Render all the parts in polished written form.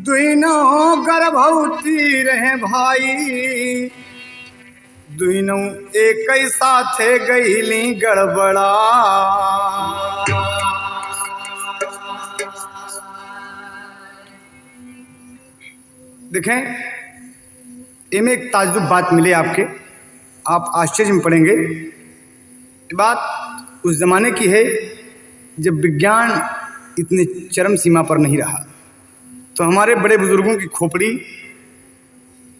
दुइनों गर्भवती रहे भाई, दुइनों एक ही साथे गईली गड़बड़ा। देखें, इनमें एक ताज्जुब बात मिले आपके, आप आश्चर्य में पड़ेंगे। बात उस जमाने की है जब विज्ञान इतने चरम सीमा पर नहीं रहा, तो हमारे बड़े बुजुर्गों की खोपड़ी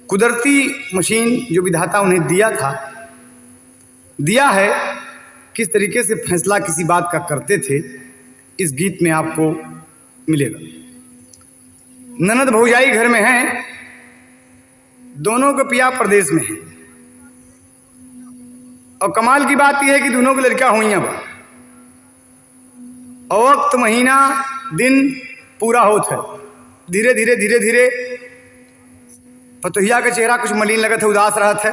कुदरती मशीन जो विधाता उन्हें दिया है, किस तरीके से फैसला किसी बात का करते थे, इस गीत में आपको मिलेगा। ननद भौजाई घर में हैं, दोनों के पिया प्रदेश में हैं, और कमाल की बात यह है कि दोनों की लड़कियां हुई हैं, और वक्त महीना दिन पूरा होता है। धीरे धीरे पतोहिया का चेहरा कुछ मलिन लगत है, उदास रहत है,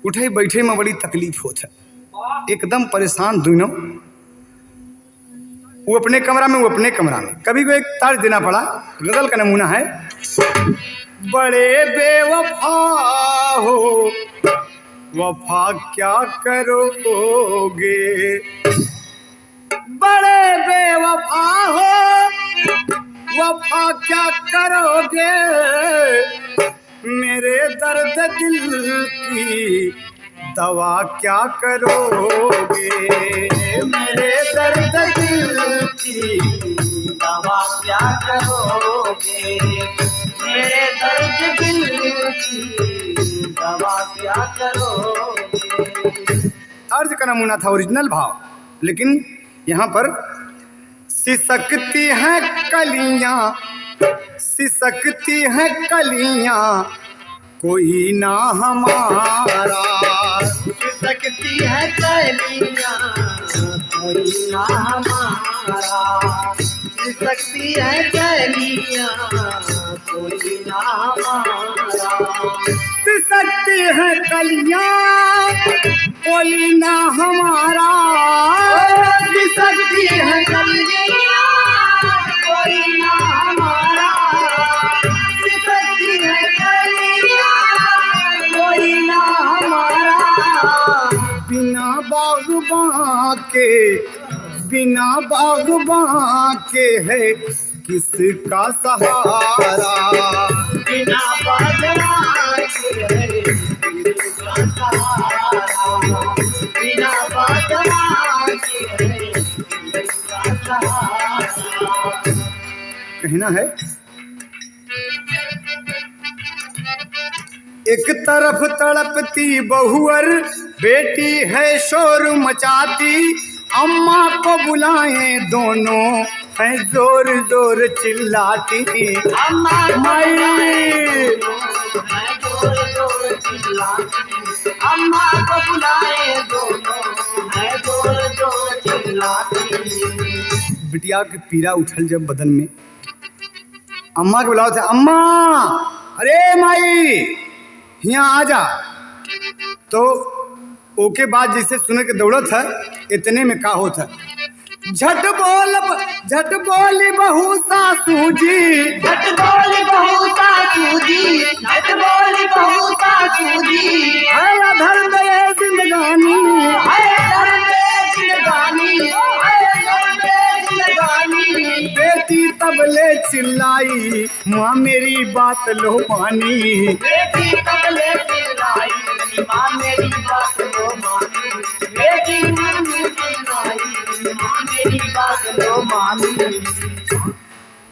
उठे बैठे में बड़ी तकलीफ होता है, एकदम परेशान दोनों। वो अपने कमरा में, वो अपने कमरा में। कभी को एक तर्ज देना पड़ा, गजल का नमूना है। बड़े बेवफा हो, वफा क्या करोगे, बड़े बेवफा हो, वफा क्या करोगे, मेरे दर्द दिल की दवा क्या करोगे, मेरे दर्द दिल की दवा क्या करोगे, मेरे दर्द दिल की दवा क्या करोगे। अर्ज का नमूना था, ओरिजिनल भाव, लेकिन यहाँ पर सिसकती हैं कलियां, सिसकती हैं कलियां, कोई ना हमारा, सिसकती है कलियां, कोई ना हमारा, सिसकती है कलियां, कोई ना हमारा, सिसकती है कलियां, कोई ना हमारा, सिसकती है कलियां, कोई ना हमारा, सिसकती है कलियां, कोई ना हमारा। बिना बागबां के, बिना बागबां के है किसका सहारा, बिना बागबां के है किसका सहारा, बिना बागबां के है किसका सहारा। कहना है, एक तरफ तड़पती बहुअर बेटी है शोर मचाती, अम्मा को बुलाएं दोनों है जोर जोर चिल्लाती, अम्मा माई जोर जोर चिल्लाती, अम्मा को बुलाएं दोनों है जोर जोर चिल्लाती। बिटिया के पीड़ा उठल जब बदन में, अम्मा के बुलाओ थे, अम्मा अरे माई यहाँ आ जा, तो ओके बाद जिसे सुने के दौड़त है, इतने में का होता है, झट बोली बहू सासू जी, झट बोली बहू सासू जी, झट बोली बहू सासू जी, है अधर में जिंदगानी, है अधर में जिंदगानी, है अधर में जिंदगानी। बेटी तबले चिल्लाई, माँ मेरी बात लो मानी, बेटी तबले चिल्लाई, माँ मेरी बात लो मानी, बेटी चिल्लाई, माँ मेरी बात लो मानी।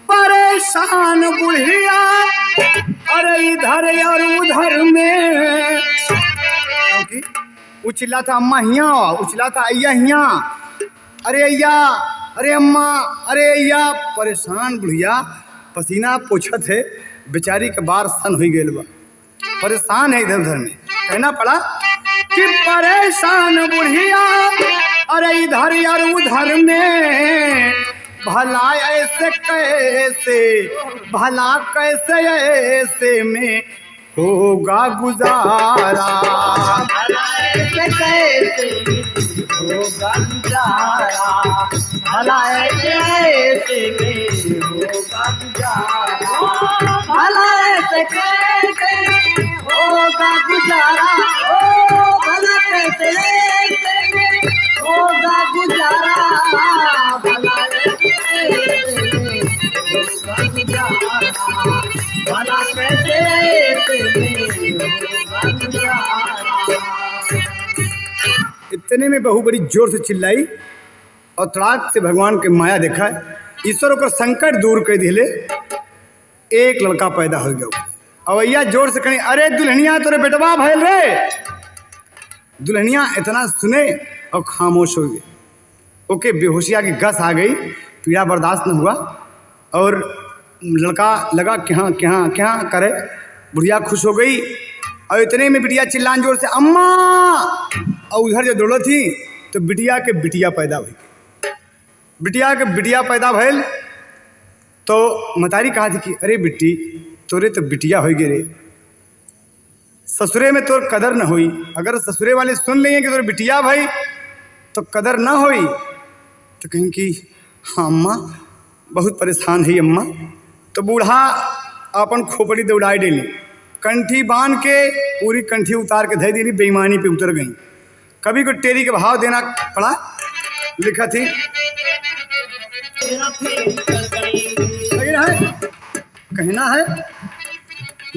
परेशान बुढ़िया अरे इधर और उधर में, क्योंकि उछला था अम्मा हिया, उछला था अय्या हिया, अरे अय्या, अरे अम्मा, अरे अय्या। परेशान बुढ़िया पसीना पोछत है, बेचारी के बार सन हुई गए बा, परेशान है इधर उधर में। कहना पड़ा कि परेशान बुढ़िया अरे इधर और उधर में, भला ऐसे कैसे, भला कैसे ऐसे में होगा गुजारा, भला ऐसे कैसे होगा गुजारा, भला ऐसे में होगा गुजारा। भला कैसे इतने में बहू बड़ी जोर से चिल्लाई और तड़ाक से भगवान के माया देखा। ईश्वर को संकट दूर कर दिले। एक लड़का पैदा हो गया। अवैया जोर से कहीं, अरे दुल्हनिया तोरे बेटवा भैल रे। दुल्हनिया इतना सुने और खामोश हो गई। ओके बेहोशिया की गस आ गई, पीड़ा बर्दाश्त न हुआ और लड़का लगा कि हाँ क्या क्या करे। बुढ़िया खुश हो गई और इतने में बिटिया चिल्लान जोर से, अम्मा। और उधर जो दौड़ो थी तो बिटिया के बिटिया पैदा हुई। बिटिया के बिटिया पैदा भैल तो मतारी कहा थी कि अरे बिट्टी तोरे तो बिटिया हो गए रे, ससुरे में तोर कदर न हुई। अगर ससुरे वाले सुन लेंगे कि तोर बिटिया भाई तो कदर न हुई। तो कहें कि हाँ अम्मा बहुत परेशान है अम्मा। तो बूढ़ा अपन खोपड़ी दौड़ाई डेली, कंठी बांध के पूरी कंठी उतार के धै देली, बेईमानी पे उतर गई। कभी को टेरी के भाव देना पड़ा। लिखा थी कहना है,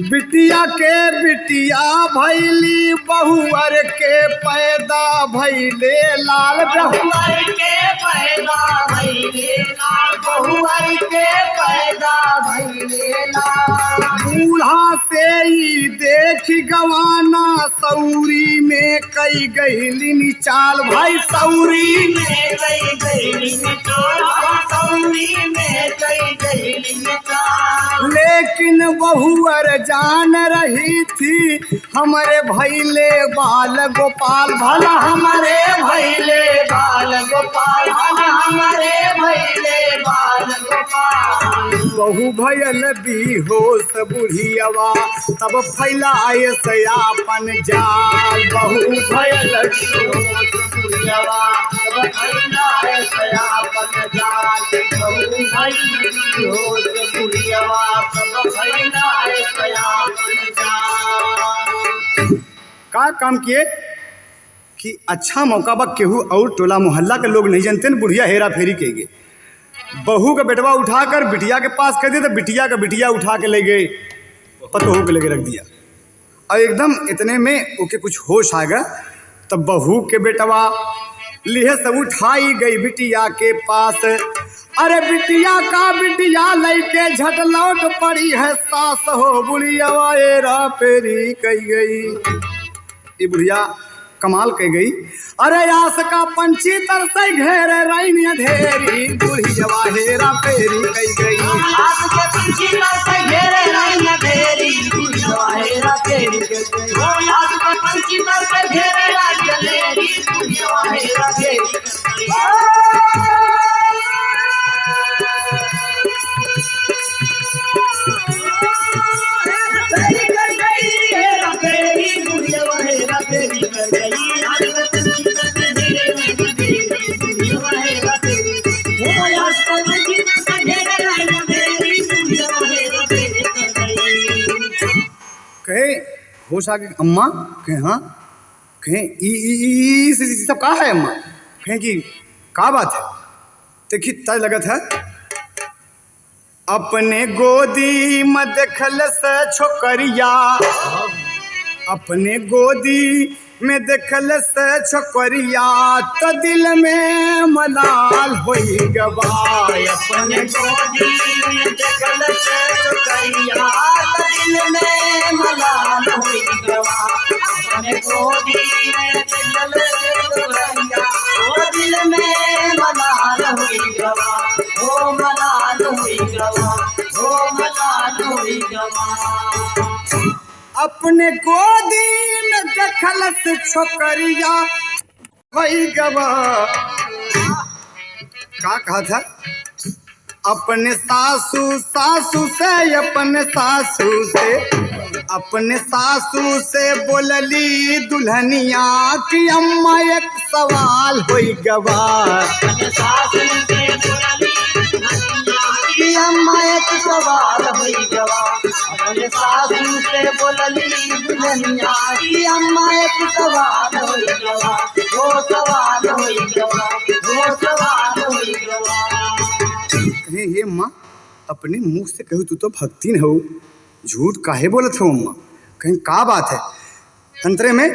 बिटिया के बिटिया भैली बहुअर के पैदा भैले लाल। बहुअर के पैदा भैले लाल, बहुअर के पैदा भैले लाल। बूढ़ा से ही देख गवाना सौरी में कई गईली चाल। भाई सौरी में कई गईली चाल, सौरी में कई गईली चाल। लेकिन बहुअर जान रही थी हमारे भैले बाल गोपाल। भला हमारे भैले बाल गोपाल, भला हमारे भैले बाल गोपाल। बहु भयल बेहोश बुढ़ियावा तब फैलाए सयापन जाल। बहु भयल बेहोश बुढ़ियावा तब फैलाए सयापन जाल। बहु भयल बेहोश बुढ़ियावा तब फैलाए सयापन जाल। का काम किए कि अच्छा मौका बा केहू और टोला मोहल्ला के लोग नहीं जानते न बुढ़िया हेरा फेरी कहेंगे। बहू का बेटवा उठाकर बिटिया के पास कर दिया तो बिटिया का बिटिया उठा के ले गए, पतोहू के लेके रख दिया। और एकदम इतने में ओके कुछ होश आ गया। तब बहू के बेटवा लिहे सब उठाई गई बिटिया के पास। अरे बिटिया का बिटिया लेके झट लौट पड़ी है सास हो। बुढ़िया एरा फेरी कही गई। ये बुढ़िया कमाल कह गई। अरे आस का पंछी तरसे घेरे रैन अंधेरी। बुढ़िया हेरा फेरी कही गई। आस के पंछी तरसे घेरे रैन अंधेरी। बुढ़िया हेरा फेरी कही गई। आस के पंछी तरसे घेरे रैन अंधेरी। बुढ़िया हेरा फेरी कही गई। कहे होश आ गई। अम्मा कहे हाँ। कहे ई सब का है अम्मा। कहे कि का बात है। देखी तय लगत है अपने गोदी में देखल से छोकरिया। अपने गोदी में देखल से छोकरिया तो दिल में मलाल होई गवाय। अपने गोदी में देखल से छोकरिया तो दिल में मलाल होई गवा। अपने गोदी में देखल से छोकरिया तो दिल में मलाल होई गवा। ओ मलाल होई गवा, ओ मलाल होई गवा। अपने गोदी में देखल से छोकरिया होई गवा। का कहा था अपने सासू से अपने सासू से बोलली दुल्हनिया कि अम्मा एक सवाल होई गवा। अपने सासू से बोलली कि अम्मा एक सवाल होई गवा। अपने सासू से बोलली दुल्हनिया कि अम्मा एक सवाल होई गवा। वो सवाल होई गवा, वो सवाल होई गवा। कहे हे माँ अपने मुंह से कहू तू तो भक्तिन हो झूठ काहे बोलत हो अम्मा, कहीं का बात है? अंतरे में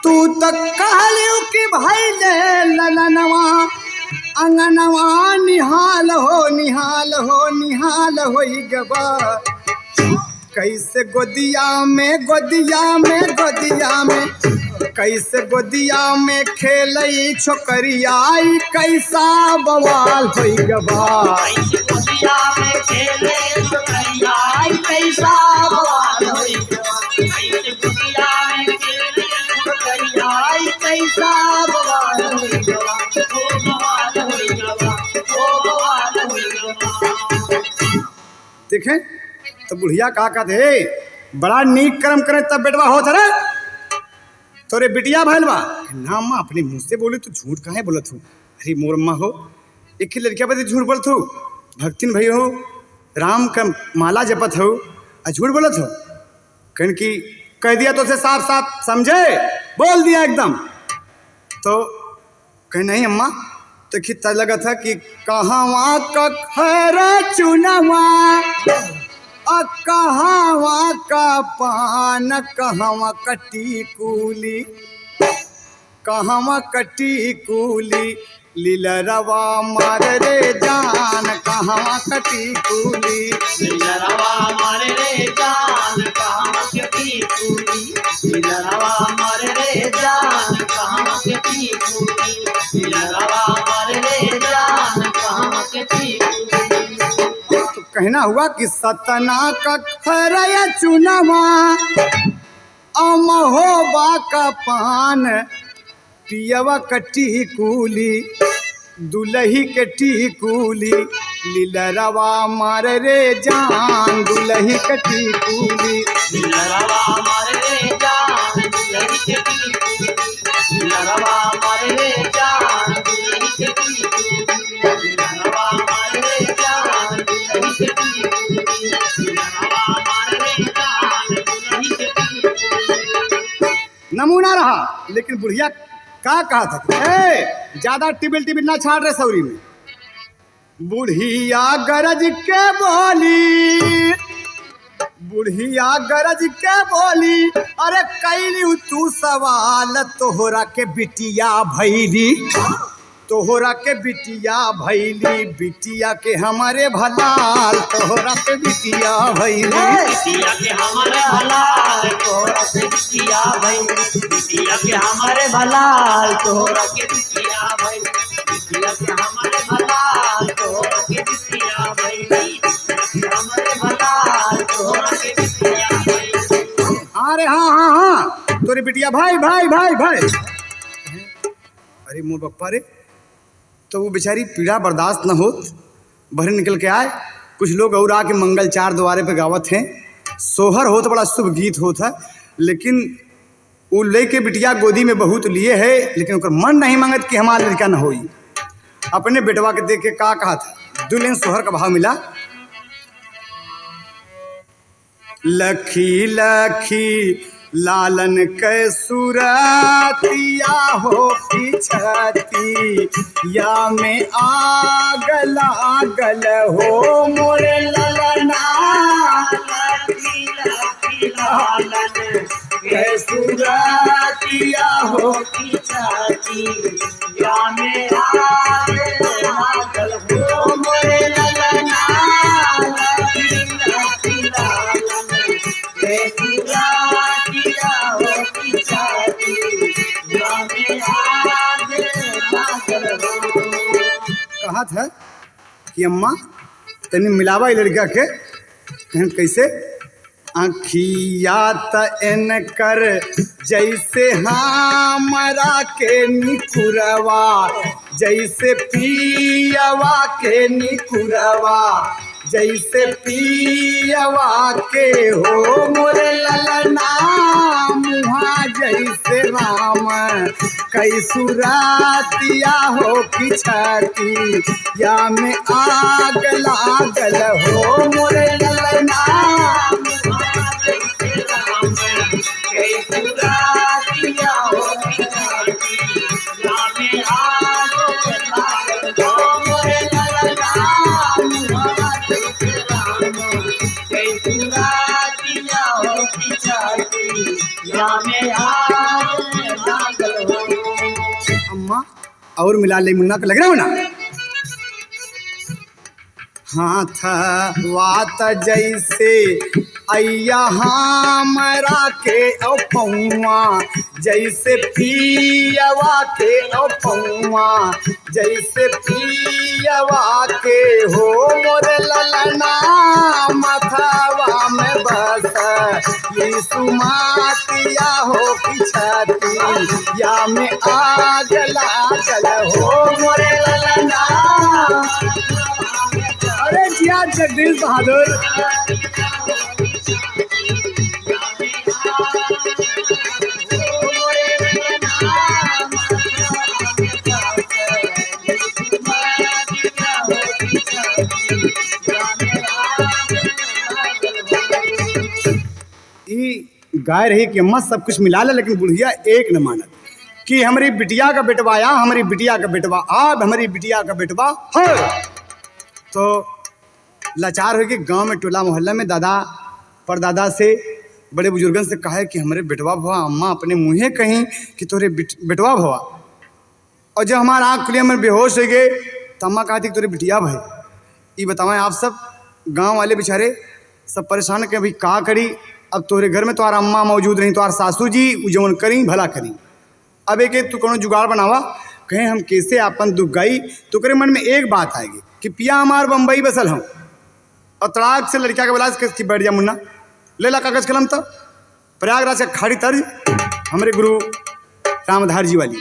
तू तो कहलियो कि भाई ले ललनवा अंगनवा निहाल हो निहाल हो निहाल होई गबा। कैसे गोदिया में गोदिया में गोदिया में कैसे गोदिया में खेलई छोकरिया कैसा बवाल होई गबा। कैसे गोदिया में खेले छोकरिया कैसा बवाल होई गबा। कैसे गोदिया में खेले छोकरिया कैसा बवाल होई गबा। ओ बवाल होई गबा, ओ बवाल होई गबा। देखें तो बुढ़िया का कहते बड़ा नीक कर्म करे तब बेटवा होत रे तोरे बिटिया भैल बा ना अम्मा अपने मुंह से बोले तो झूठ काहे बोलत हूँ। अरे मोर अम्मा हो एक ही लड़किया पर झूठ बोलत हो, भक्तिन भई हो राम का माला जपत हो और झूठ बोलत हो। कहन की कह दिया तो उसे साफ साफ समझे बोल दिया एकदम। तो कह नहीं अम्मा तो खिता लगा था कि कहाँ का खरा चुनावा कहाँ का पान कहाँ कटी कूली कहाँ कटी कूली लीलरवा मार रे जान कहाँ कटी कूली लीलरवा मार रे जान कहाँ कटी कूली लीलरवा मार रे जान कहाँ कटी कूली लीलरवा मार रे जान कहाँ कटी कूली। तो कहना हुआ कि सतना का खरया चुनावा अमहोबा का पान पियवा कटी कूली दुलही के टी कूली लीलरवा मार रे जान दुलही के टी कूली लीलरवा मार रे जान दुलही के टी कूली लीलरवा मार रे जान दुलही के टी कूली लीलरवा मार रे जान दुलही के टी कूली लीलरवा मार रे जान दुलही के टी कूली। नमूना रहा लेकिन बुढ़िया का कहा था ज्यादा टिबिल टिबिल ना छाड़ रहे सौरी में। बुढ़िया गरज के बोली बुढ़िया गरज के बोली अरे कैली तू सवाल तोहरा के बिटिया भैली तोहरा के बिटिया भैली बिटिया के हमारे भलाल तोहरा के बिटिया भैली बिटिया के हमारे भलाल तोहरा के बिटिया भैली बिटिया के हमारे भलाल तोहरा के बिटिया भैली बिटिया के हमारे भलाल तोहरा के बिटिया भैली हमारे भलाल तोहरा के बिटिया भैली। अरे हाँ हाँ हाँ तोरे बिटिया भाई भाई भाई भाई। अरे मोर बप्पा रे तो वो बेचारी पीड़ा बर्दाश्त न हो बाहर निकल के आए। कुछ लोग और आके मंगल चार द्वारे पे गावत हैं सोहर हो तो बड़ा शुभ गीत होता है लेकिन वो ले के बिटिया गोदी में बहुत लिए है लेकिन उनका मन नहीं मांगत कि हमारा लड़का न होई। अपने बेटवा के देख के का कहा था दुल्हन सोहर का भाव मिला। लखी लखी लालन के सुरतिया हो पिछती या में आग लागल हो मोरे ललना लखी लखी लालन के सुरतिया हो पिछती या में आग लागल हो मोरे ललना लखी लखी लालन के सुरतिया हो पिछती या में आग लागल हो। कहा था कि अम्मा तनी मिलावा लड़का के कहन कैसे आँखिया तन कर जैसे हमरा के निकुरवा जैसे पियवा के निकुरवा जैसे पियवा के हो मोरे ललना मुहा जैसे राम कैसुरातिया हो पिछती या में आग लागल हो मोरे ललना कैसुरातिया हो पिछती या में आग लागल हो मोरे ललना कैसुरा और मिला ले मुन्ना का लग रहा हो ना। हाथ वात जैसे अय्या हमरा के पौआ जैसे पियवा के पौआ जैसे पियवा के हो मोर ललना मथावा में बस सुमातिया हो पिछती या में आग लागल हो मोर ललना। अरे जिया जगदीश बहादुर गाय रही कि अम्मा सब कुछ मिला ले, लेकिन बुढ़िया एक न मानत कि हमारी बिटिया का बेटवा या हमारी बिटिया का बेटवा अब हमारी बिटिया का बेटवा है। तो लाचार हो के गांव में टोला मोहल्ला में दादा परदादा से बड़े बुजुर्गन से कहा है कि हमारे बेटवा भवा। अम्मा अपने मुँहे कहीं कि तोरे बेटवा भवा। और जब हमारा आँख खुली में बेहोश हो गए तो अम्मा कहा थी तोरे बिटिया भाई। ये बताएं आप सब गांव वाले बेचारे सब परेशान के अभी का करी। अब तोरे घर में तुम्हारा अम्मा मौजूद नहीं, तुम्हारा सासू जी उजवन करी भला करी। अब एक तू कोनो जुगाड़ बनावा कहें हम कैसे अपन दुख गाई। तो करे मन में एक बात आएगी कि पिया हमार बम्बई बसल हूँ और तड़ाक से लड़किया के बोला कि बैठ जा मुन्ना ले ला कागज कलम। तो प्रयागराज से खाड़ी तर्ज हमारे गुरु रामधार जी वाली।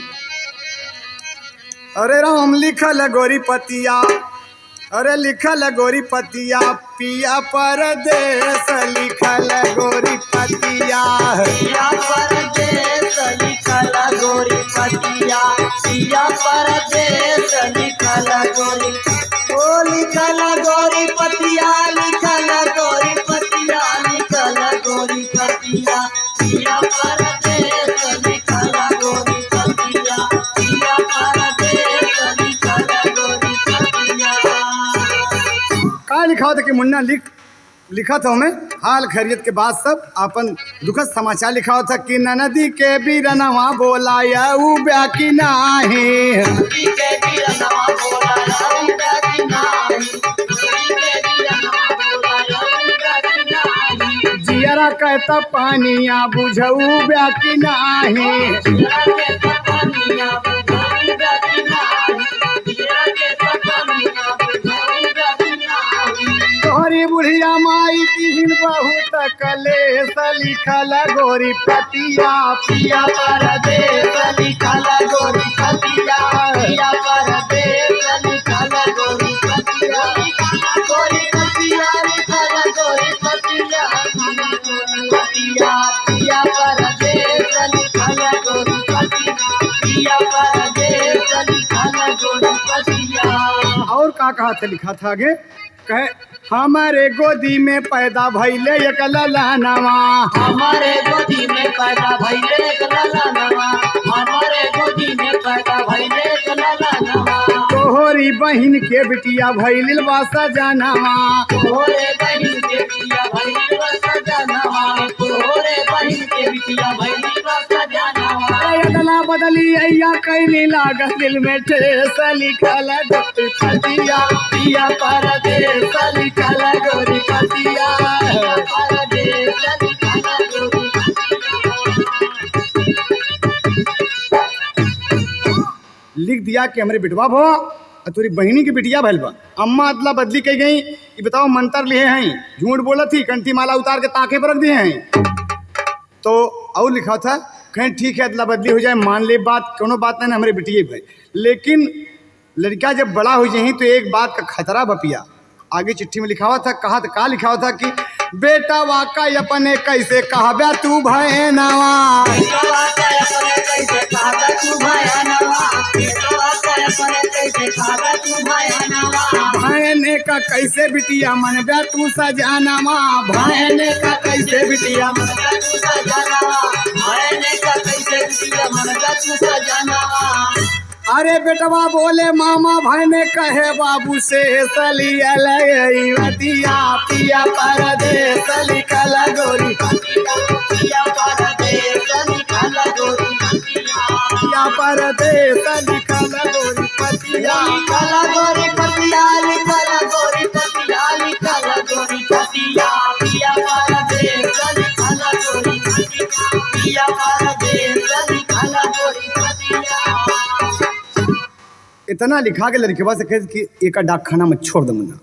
अरे राम लिखल गोरी पतिया, अरे लिखल गोरी पतिया पिया परदेस लिखल गोरी पतिया। पिया परदेस लिखल गोरी पतिया पिया परदेस लिखल गोरी ओ लिखल गोरी पतिया लिखल गोरी पतिया लिखल गोरी पतिया पिया परदेस लिखल गोरी पतिया पिया परदेस लिखल गोरी पतिया। का लिखा था कि मुन्ना लिखा था हमें हाल खैरियत के बाद सब अपन दुखद समाचार लिखा था कि नदी के बीरनवा बोलाया ऊ ब्याकी नाही। जियरा कहता पानिया बुझऊ ब्याकी नाही। तोहरी बुढ़िया माई दीन बहुत कलेस लिखल गोरी पतिया पिया परदेस लिखल गोरी पतिया पिया परदेस लिखल गोरी पतिया गोरी पतिया लिखल गोरी पतिया पतिया पिया परदेस लिखल गोरी पतिया पिया परदेस लिखल गोरी पतिया। और का कहा था लिखा था आगे कहे हमारे गोदी में पैदा भइले एक ललनवा। हमारे गोदी में पैदा भइले एक ललनवा हमारे गोदी में पैदा भइले एक ललनवा। तोहरी बहिन के बिटिया भइल बा सजनवा। तोहरे बहिन के बिटिया भइल बा सजनवा तोहरे बहिन के बिटिया भइल बा सजनवा। अदला बदली अय्या कैली लागत दिल में ठेस लिखल गोरी पतिया पिया परदेस लिखल गोरी पतिया परदेस लिखल गोरी पतिया। लिख दिया कि हमारे बिटवा भवा और तोरी बहिनी की बिटिया भइल बा। अम्मा अदला बदली कही गई। ये बताओ मंत्र लिए हैं झूठ बोला थी कंठी माला उतार के ताके पर रख दिए हैं। तो और लिखा था कहीं ठीक है अदला बदली हो जाए मान ले बात कोनो बात नहीं हमारे बिटिया भाई। लेकिन लड़का जब बड़ा हो जाए तो एक बात का खतरा बपिया। आगे चिट्ठी में लिखा हुआ था कहा था का लिखा हुआ था कि बेटा वाका अपने कैसे कहबे तू भैनवा। भैने का कैसे बिटिया मनबे तू सजानवा। भैने का कैसे बिटिया मनबे तू सजानवा भैने का कैसे बिटिया मनबे तू सजानवा। अरे बेटवा बोले मामा भैने कहे बाबू से सलिया पिया परदेस लिखल गोरी पिया परदेस लिखल गोरी पिया परदेस लिखल गोरी इतना लिखा के लड़के से कह कि एक डाक खाना में छोड़ दो मुन्ना।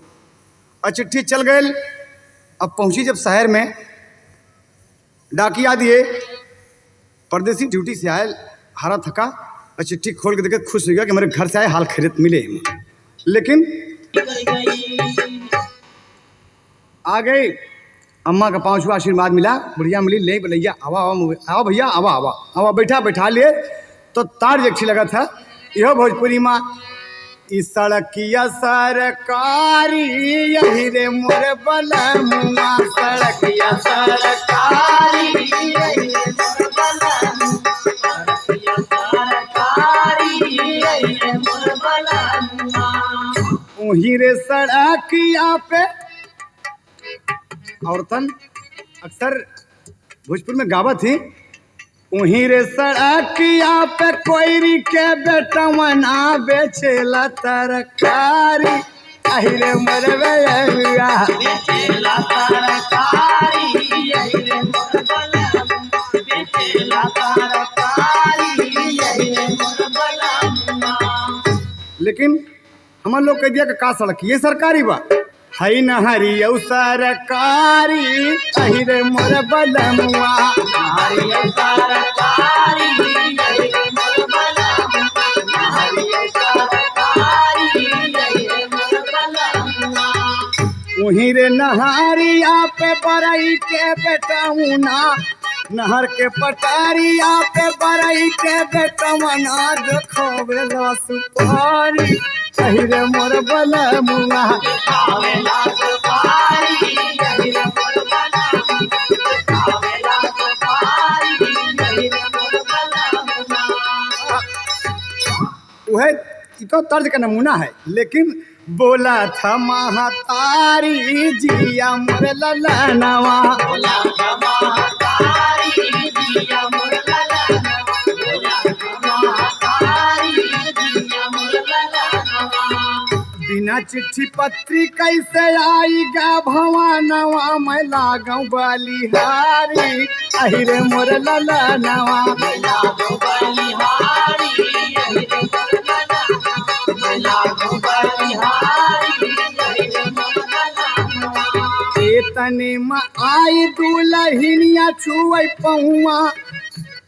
और चिट्ठी चल गए। अब पहुंची जब शहर में, डाकिया दिए, परदेसी ड्यूटी से आए, हारा थका, और चिट्ठी खोल के देखे खुश हो गया कि मेरे घर से आए, हाल खैरियत मिले। लेकिन आ गई, अम्मा का 5वां आशीर्वाद मिला, बढ़िया मिली, ले भैया आवा आवा भैया आवा आवा आवा, बैठा बैठा लिए। तो तार अच्छी लगा था, यह भोजपुरी माँ, इस सड़किया सरकारी यही रे मोर बलमुआ, सड़किया सरकारी यही रे मोर बलमुआ, सरकारी यही रे मोर बलमुआ। वहीं रे सड़किया पे औरतन अक्सर भोजपुर में गावत थी, वहीं रे सड़किया पे कोयरी के बेटवना बेचेला तरकारी, अहि रे मोर बलमुआ, बेचेला तरकारी यही रे मोर बलमुआ, बेचेला तरकारी यही रे मोर बलमुआ। लेकिन हमर लोग कह दिया कि का सड़क ये सरकारी बा, हई नहरी औ सरकारी अहि रे मोर बलमुआ, नहरी औ सरकारी अहि रे मोर बलमुआ, नहरी औ सरकारी अहि रे मोर बलमुआ। वहीं रे नहरिया पे बरई के बेटौना, नहर के पटारिया पे बरई के बेटवना देखोवेला सुपारी अहि रे मोर बलमुआ, आवेला सुपारी अहि रे मोर बलमुआ, आवेला सुपारी अहि रे मोर बलमुआ। वह तो तर्ज का नमूना है, लेकिन बोला था महतारी जिया मोर ललनवा, बोला था महतारी जिया मोर ललनवा, बोला था महतारी जिया मोर ललनवा। बिना चिट्ठी पत्री कैसे आई गा भवानवा, मैं लागू बलिहारी अहि रे मोर ललनवा, मैं लागू बलिहारी अहि रे मोर ललनवा, मैं लागू बलिहारी अहि रे मोर ललनवा। एतने में आई दुलहिनिया छुई पहुआ,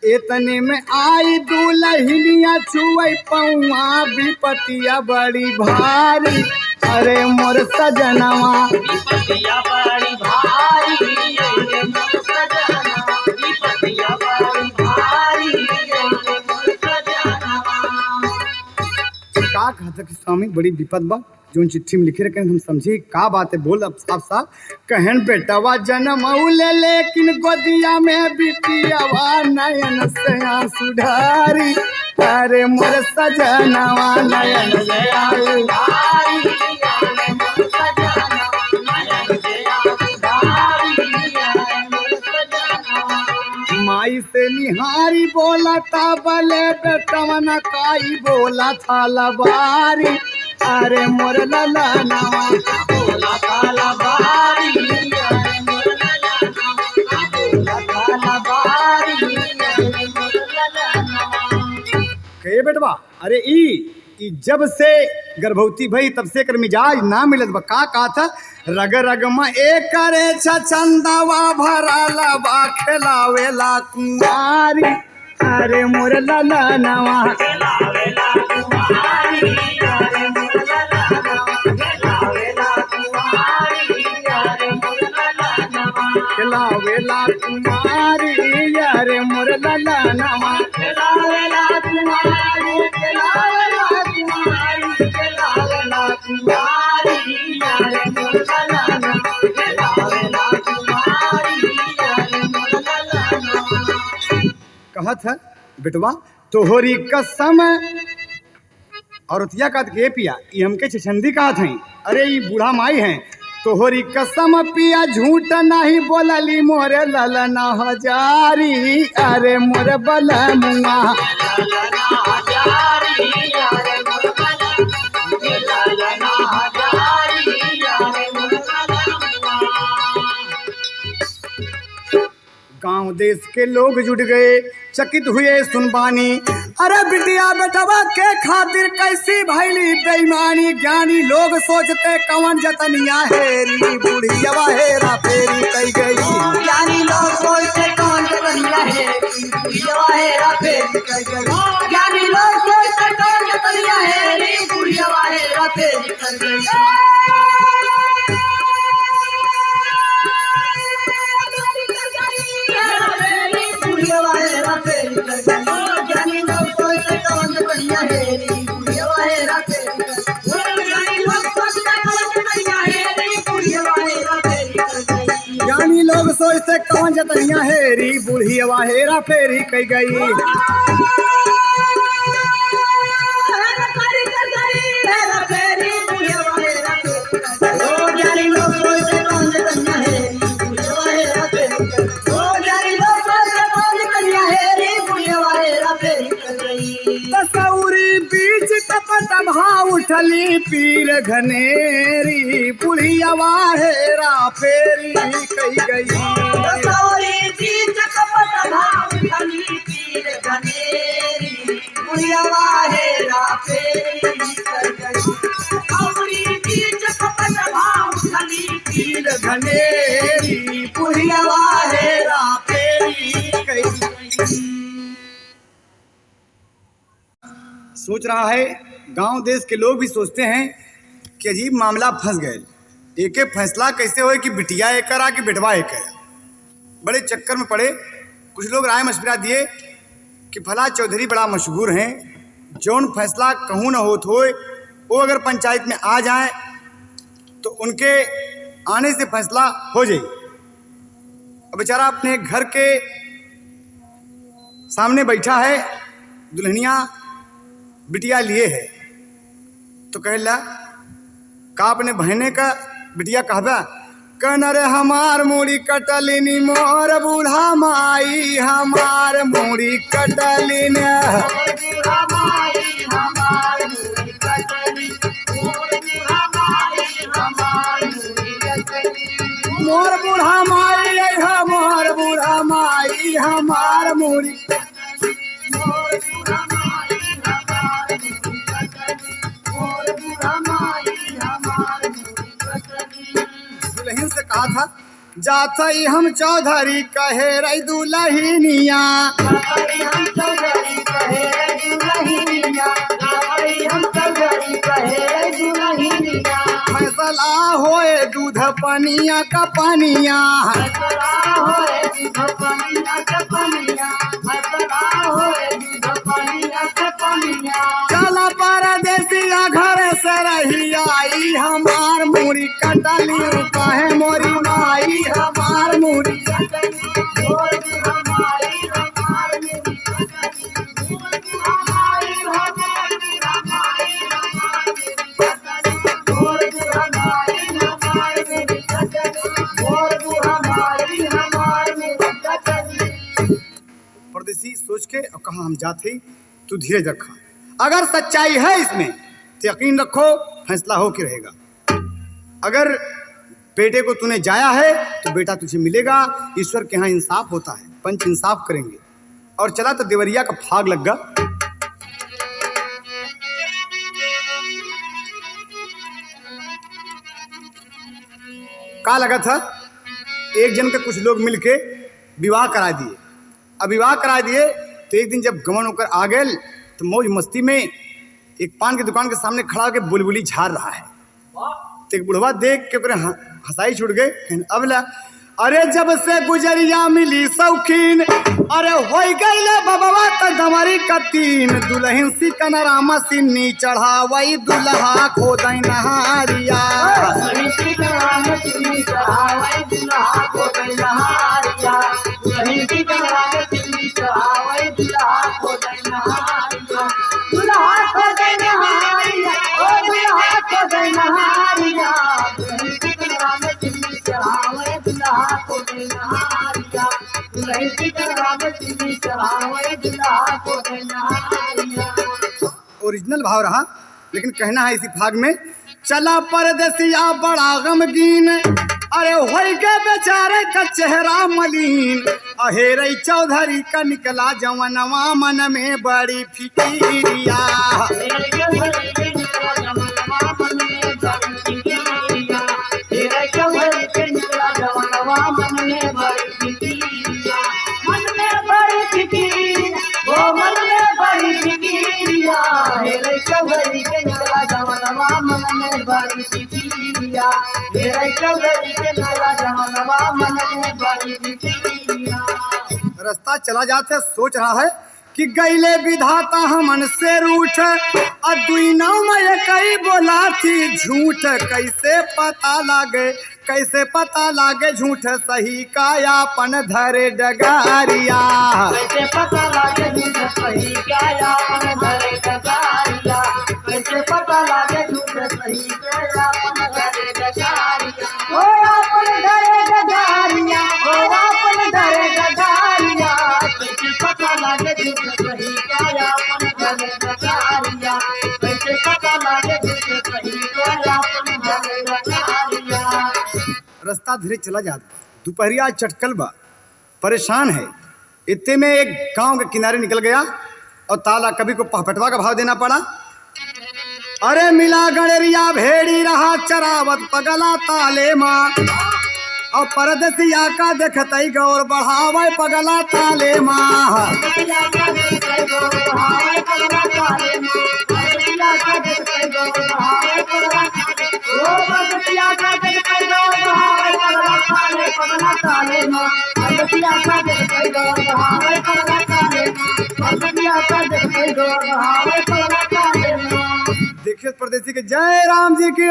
एतने में आई दुलहिनिया छुई पहुआ, विपतिया बड़ी भारी अरे मोर सजनवा, विपतिया बड़ी भारी अरे मोर सजनवा, विपतिया बड़ी भारी अरे मोर सजनवा। का कहता कि स्वामी बड़ी विपद बा, जो चिट्ठी में लिखे रखे हम समझी का बात है, बोल अब साफ साफ। कहन बेटवा जनमौले लेकिन गोदिया में बिटियावा, नयन से आंसू ढारी अरे मोर सजनवा, नयन से आंसू ढारी अरे मोर सजनवा, नयन से आंसू ढारी अरे मोर सजनवा। माई से निहारी बोला था बले बेटवन काई, बोला था लबारी अरे मोर ललनवा, बोला था लबारी अरे मोर ललनवा, बोला था लबारी अरे मोर ललनवा। कहे बेटवा अरे ई जब से गर्भवती भई तब से कर मिजाज ना मिलत बा, का कहा था, रग रग में एक करे छंदवा भराला बा, खिलावेला कुमारी अरे मोर ललनवा, खिलावेला कुमारी अरे मोर ललनवा, खिलावेला कुमारी अरे मोर ललनवा, खिलावेला कुमारी अरे मोर ललनवा, खिलावेला कुमारी, खिलावेला कुमारी, खिलावेला कुमारी अरे मोर ललनवा, खिलावेला कुमारी अरे मोर ललनवा। कहत है बेटवा तोहरी कसम, औरतिया कहत के पिया ये हमके छछंदी कहत हैं, अरे ये बूढ़ा माई हैं, तोहरी कसम पिया झूठ नहीं बोलली मोरे ललना हजारी अरे मोर बलमुआ, ललना हजारी अरे मोर बलमुआ, ललना हजारी अरे मोर बलमुआ। गांव देश के लोग जुट गए, चकित हुए सुनबानी, अरे बिटिया बेटवा के खातिर कैसी भैली बेईमानी ज्ञानी लोग सोचते कवन जतनिया हेरी बुढ़िया हेरा फेरी कई गई ज्ञानी लोग सोचते कौन जतनिया हेरी बुढ़िया हेरा फेरी कई गई ज्ञानी लोग सोचते कौन जतनिया हेरी बुढ़िया हेरा फेरी कई गई ज्ञानी लोग सोचते कौन जतनिया हेरी बुढ़िया हेरा फेरी कई गई तसौरी बीच टपट भाव उठली पीर घनेरी बुढ़िया हेरा फेरी कई गई घनेरी बुढ़िया हेरा फेरी कई गई। सोच रहा है गांव देश के लोग भी सोचते हैं कि अजीब मामला फंस गए एक फैसला कैसे होए कि बिटिया एक करा कि बेटवा एक करा बड़े चक्कर में पड़े। कुछ लोग राय मशविरा दिए कि फला चौधरी बड़ा मशहूर हैं जौन फैसला कहूँ न होत होए वो अगर पंचायत में आ जाए तो उनके आने से फैसला हो जाए। अब बेचारा अपने घर के सामने बैठा है दुल्हनिया बिटिया लिए है तो कहला का अपने बहने का बिटिया कहबा कन रे हमार मूड़ी कटलिनी मोर बूढ़ा माई हमार मूड़ी कटलिन मोर बूढ़ा माई हमार बूढ़ा माई हमार मूड़ी दुल्हन से कहा था जात हम चौधरी कहे रही दुल्हनिया फैसला होए दूध पनिया का पनिया चला परदेसिया घर से रही आई हमार मूड़ी कटली कहे मोरी माई हमार मूड़ी परदेसी सोच के और कहा हम जाते तू धीरज रखा अगर सच्चाई है इसमें तो यकीन रखो फैसला हो के रहेगा। अगर बेटे को तूने जाया है तो बेटा तुझे मिलेगा। ईश्वर के यहाँ इंसाफ होता है पंच इंसाफ करेंगे। और चला तो देवरिया का फाग लग गया। का लगा था एक जन के कुछ लोग मिलके विवाह करा दिए। अब विवाह करा दिए तो एक दिन जब गमन होकर आ गए तो मौज मस्ती में एक पान की दुकान के सामने खड़ा होकर बुलबुली झाड़ रहा है। तो एक बुढ़वा देख के हंसाई छूट गए। अब ला अरे जब से गुजरिया मिली शौकीन अरे हो गई बबवा तो गंवरी कतीन दुल्हन सी कनरा मसीनी चढ़ावई दुल्हा खोदई नहारिया ओरिजिनल भाव रहा लेकिन कहना है इसी भाग में चला परदेसिया बड़ा गमगीन अरे होई के बेचारे का चेहरा मलिन अहेरई चौधरी का निकला जवनवा मन में बड़ी फिकिरिया। रास्ता चला जाते सोच रहा है कि गईले विधाता हमन से रूठ दुई नाव में कई बोला थी झूठ। कैसे पता लागे झूठ सही का यापन धरे डगारिया। कैसे पता लागे झूठ सही का यापन धरे डगारिया। कैसे पता लागे झूठ सही का यापन धरे डगारिया। ओ यापन धरे डगारिया, ओ यापन धरे डगारिया। कैसे पता लागे झूठ सही का यापन धरे डगारिया। कैसे पता लागे झूठ सही का यापन धरे डगारिया। रास्ता धीरे चला जाता, दोपहरिया चटकल बा, परेशान है। इतने में एक गांव के किनारे निकल गया और ताला कभी को पहपटवा का भाव देना पड़ा। अरे मिला गणेरिया भेड़ी रहा चरावत पगला ताले माँ और परदेसिया का देखते गौर बढ़ावे पगला ताले माँ। देखिए परदेसी के जय राम जी की।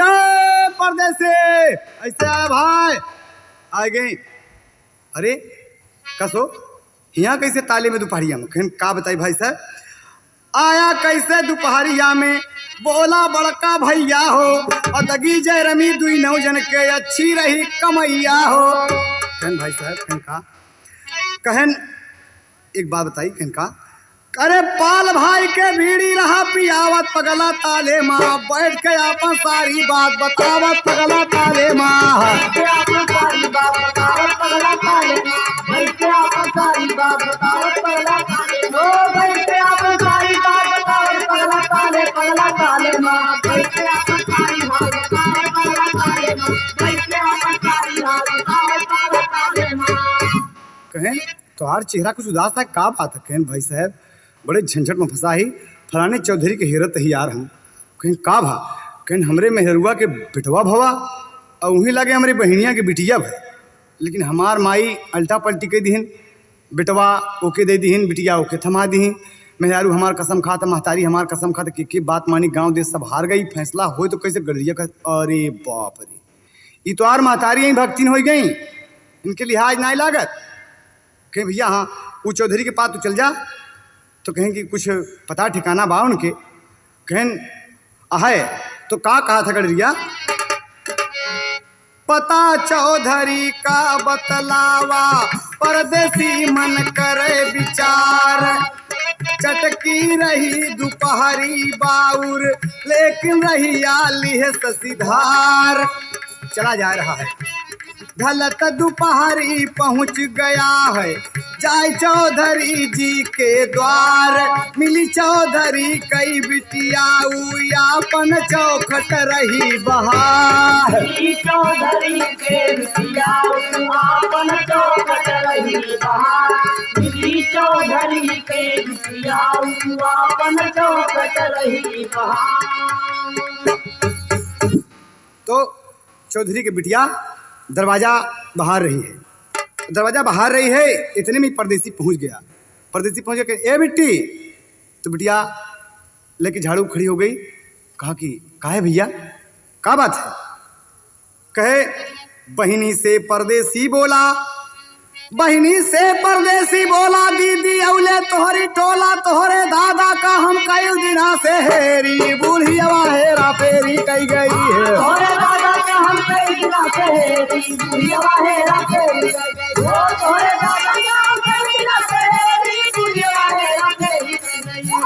परदेसी ऐसे आए भाई, आ गए। अरे कसो यहाँ कैसे ताले में दोपहरिया में कहन का बताई भाई साहब। आया कैसे दोपहरिया में बोला बड़का भैया हो और दगी जय रमी दुई नौ जन के अच्छी रही कमैया हो। कहन भाई साहब कहन का कहन एक बात बताई कहन का। अरे पाल भाई के भीड़ी रहा पियावत पगला ताले माँ बैठ के आपन सारी बात बतावत पगला ताले माँ। कहें तोहार चेहरा कुछ उदास था, का बात है? कहन भाई साहब बड़े झंझट में फंसा ही, फलाने चौधरी के हेरत ही यार हम। कहीं का भा कहीं हमरे मेहरुआ के बिटवा भवा और वहीं लगे हमारी बहनिया के बिटिया भाई। लेकिन हमार माई अल्टा पलटी के दीहन, बिटवा ओके दे दीहन, बिटिया ओके थमा दीहन। मेहरारू हमार कसम खाता, महतारी हमार कसम खाता कि बात मानी गांव देश सब हार गई। फैसला हो तो कैसे गड़िया का। अरे बाप रे, ये तो आर महतारी यहीं भक्तिन हो गई, इनके लिहाज नहीं लागत। कहें भैया हाँ वो चौधरी के पास तो चल जा, तो कहें कि कुछ पता ठिकाना बा उनके। कहें आहे तो का कहा था गड़रिया। पता चौधरी का बतलावा परदेसी मन करे विचार। चटकी रही दोपहरी बाउर लेकिन रही आली है ससीधार। चला जा रहा है, गलत दोपहरी पहुंच गया है, जाय चौधरी जी के द्वार। मिली चौधरी कई बिटिया यापन चौखट रही बहार। चौधरी के बिटिया यापन चौखट रही बहार। मिली चौधरी के बिटिया यापन चौखट रही बहार। तो चौधरी के बिटिया दरवाजा बाहर रही है, दरवाजा बाहर रही है। इतने में परदेसी पहुंच गया। परदेसी पहुंच गया, ए बिट्टी। तो बिटिया लेके झाड़ू खड़ी हो गई। कहा कि काहे भैया का बात है? कहे बहिनी से परदेसी बोला, बहिनी से परदेसी बोला, दीदी औले तोहरी टोला, तोहरे दादा का हम कई दिना से हेरी। बूढ़िया हेरा फेरी कई गई है, तोहरे दादा का हम कई दिना से हेरी। बूढ़िया हेरा फेरी कई गई, ओ तोहरे दादा का हम कई दिना से हेरी। बूढ़िया हेरा फेरी कई गई।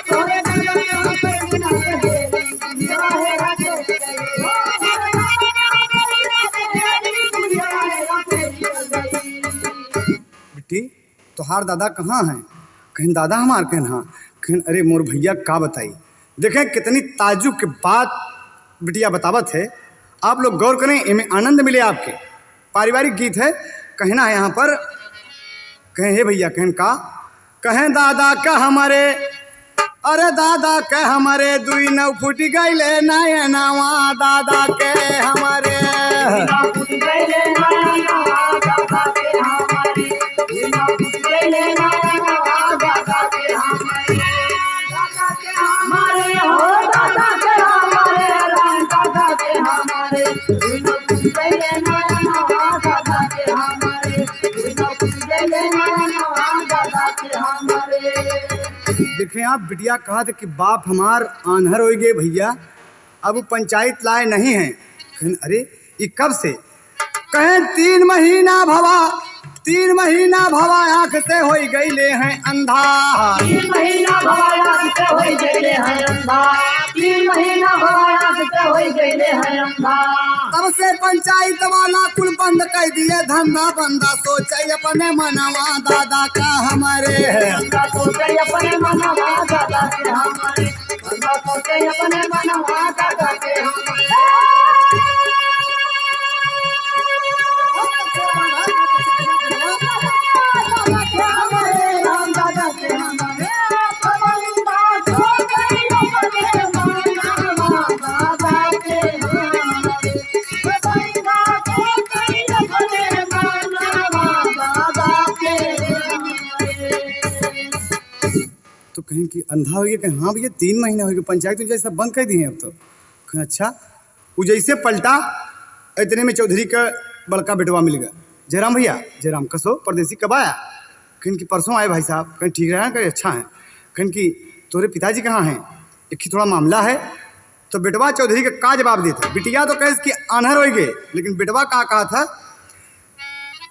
तोहरे दादा का हम कई दिना से हेरी। तोहार दादा कहाँ हैं? कहीं दादा हमार कहन हाँ। कहीं अरे मोर भैया का बताई। देखें कितनी ताजुब के बात बिटिया बतावत है, आप लोग गौर करें, इनमें आनंद मिले आपके। पारिवारिक गीत है, कहना है यहाँ पर, कहें हे भैया कहन का, कहें दादा का हमारे, अरे दादा के हमारे दुई नौ फुट गईले नयनवा, दादा के हमारे देखें आप बिटिया कहा था कि बाप हमार आन्हर हो गए भैया, अब पंचायत लाए नहीं हैं। अरे ये कब से? कहें 3 महीना भवा, 3 महीना भवा आँख से हो गई ले हैं अंधा। 3 महीना भवा आँख से हो गई ले हैं अंधा, 3 महीना भवा आँख से हो गई ले हैं अंधा। तब से पंचायत वाला कुल बंद कर दिए धंधा बंदा, सोचे अपने मनवा दादा का हमारे है। सोचे अपने मनवा दादा के हमारे, सोचे अपने मनवा दादा के हमारे। तो कहीं कि अंधा हो गया, कहीं हाँ भैया 3 महीना हो गया, पंचायत जैसा बंद कर दी है अब तो। कहीं अच्छा, वो जैसे पलटा इतने में चौधरी का बड़का बेटवा मिल गया, जयराम भैया। जयराम कसो परदेसी कब आया? कहीं कि परसों आए भाई साहब। कहीं ठीक रहा, कहीं अच्छा है। कहीं कि तोरे पिताजी कहाँ हैं? एक ही थोड़ा मामला है। तो बेटवा चौधरी का जवाब देता? बिटिया तो कहे कि आन्हर हो गए, लेकिन बेटवा का कहा था,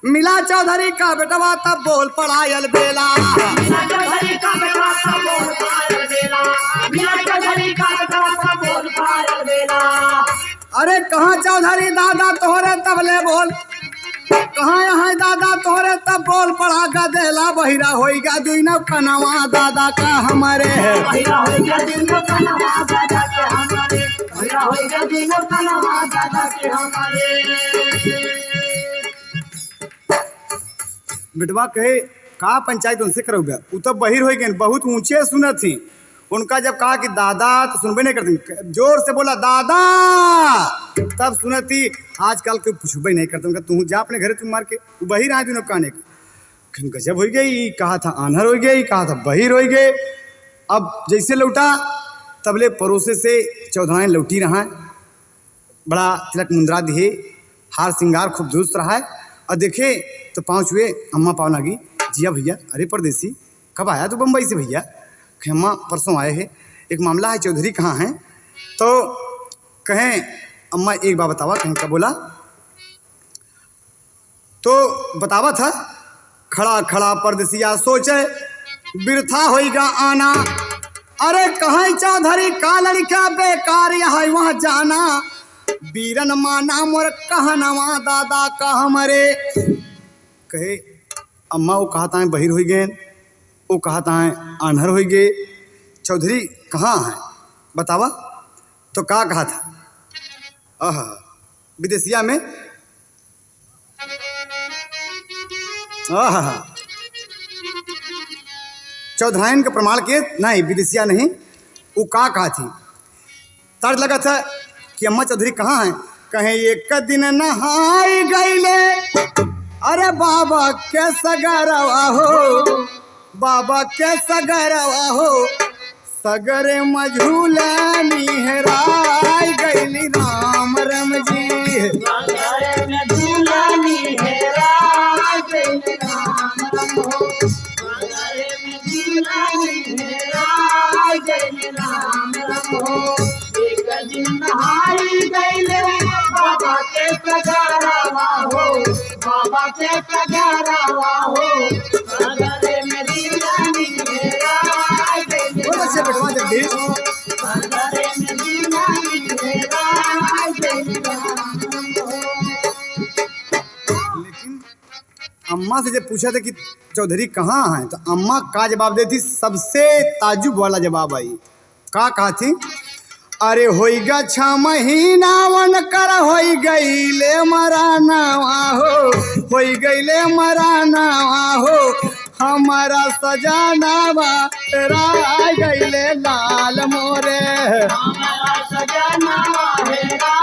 मिला चौधरी का बेटवा तब बोल पड़ा यल बेला। मिला चौधरी का बेटवा तब बोल पड़ा यल बेला, मिला चौधरी का बेटवा तब बोल पड़ा यल बेला। अरे कहाँ चौधरी दादा तोहरे तबले बोल, कहाँ यहाँ दादा तोहरे तब बोल पड़ा गदेला, बहिरा होइगा दुई नौ कनवा दादा का हमारे है। बहिरा होइगा दुई नौ कनवा दादा के हमारे, बहिरा होइगा दुई नौ कनवा दादा के हमारे। बिटवा कहे का पंचायत उनसे करोगे? वो तो बहिर हो गए, बहुत ऊंचे सुनत थी। उनका जब कहा कि दादा, तो सुनबे नहीं करती, जोर से बोला दादा, तब सुनती। आजकल कोई पूछबे नहीं करते, उनका तू जा अपने घरे, तुम मार के वो बहिर आए दिनों कहने के। गजब हो गई, कहा था आन्हर हो गई, कहा था बहिर हो गए। अब जैसे लौटा तबले पड़ोसे से चौधराएँ लौटी रहा है, बड़ा तिलक मुंद्रा दिए, हार श्रृंगार खूब दुरुस्त रहा है। और देखे तो पाँच हुए, अम्मा पाव लगी, जिया भैया। अरे परदेसी कब आया तू बम्बई से भैया? अम्मा परसों आए हैं, एक मामला है, चौधरी कहाँ हैं? तो कहें अम्मा एक बार बतावा। कहीं का बोला तो बतावा था, खड़ा खड़ा परदेसिया सोचे बिरथा होइगा आना। अरे कहाँ चौधरी का लड़का बेकार यहाँ वहाँ जाना, बीरन माना मोर कहनवा दादा का हमारे। कहे अम्मा वो कहता है बहिर हो गए, वो कहता है आन्हर हो गए, चौधरी कहाँ है बतावा। तो का कहा था? आह विदेशिया में। आह चौधरायन का प्रमाण के नहीं, विदेशिया नहीं। वो का कहा थी? तर्ज लगा था कि अम्मा चौधरी कहाँ हैं? कहें एक दिन नहाई गईले, अरे बाबा के सगरवा हो, बाबा के सगरवा हो, सगरे मझूला निहराई गईली राम रम जी। सगरे मझूला निहराई गईली राम रम हो, सगरे मझूला निहराई गईली राम रम हो। एक दिन नहाई गईले बाबा के सगरवा हो, बाबा के सगरवा हो, सगरे मझूला निहराई गईली बेटवा जगदीश। सगरे मझूला निहराई गईली राम रम हो। लेकिन अम्मा अम्मा से जब पूछा था कि चौधरी कहाँ हैं, तो अम्मा का जवाब देती, सबसे ताजुब वाला जवाब आई। का कहा थी, अरे होइगा 6 महीना वन कर होई गईले मराना हो, होई गईले मराना हो, हमारा सजाना तेरा गईले लाल मोरे, हमारा सजना हेरा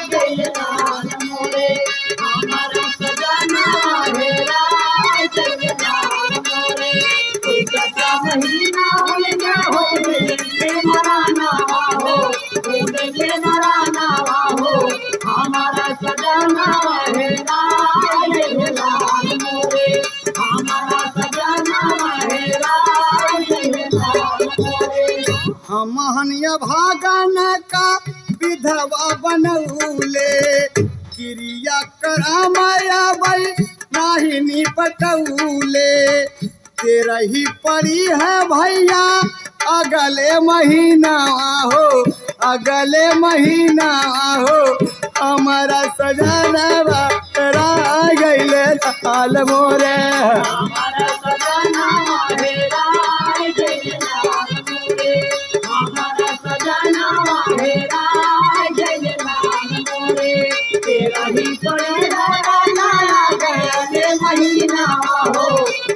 गइल लाल मोरे, हमारा सजना हेरा गइल लाल मोरे। एक का महीना हो गइल मराना हो, हो गइल मराना हो, हमारा सजना हेरा गइल लाल मोरे, हमारा सजना हेरा गइल लाल मोरे। हम हनिया भागन का विधवा बनौले, क्रिया करामया बल नाही निपटौले, तेरा ही पड़ी है भैया अगले महीना हो, अगले महीना हो, हमारा सजनवा तेरा गईले लाल मोरे, हमारा सजना हेरा गइल लाल मोरे, हमारा सजना हेरा गइल लाल मोरे। तेरा ही पड़ेगा अगले महीना हो,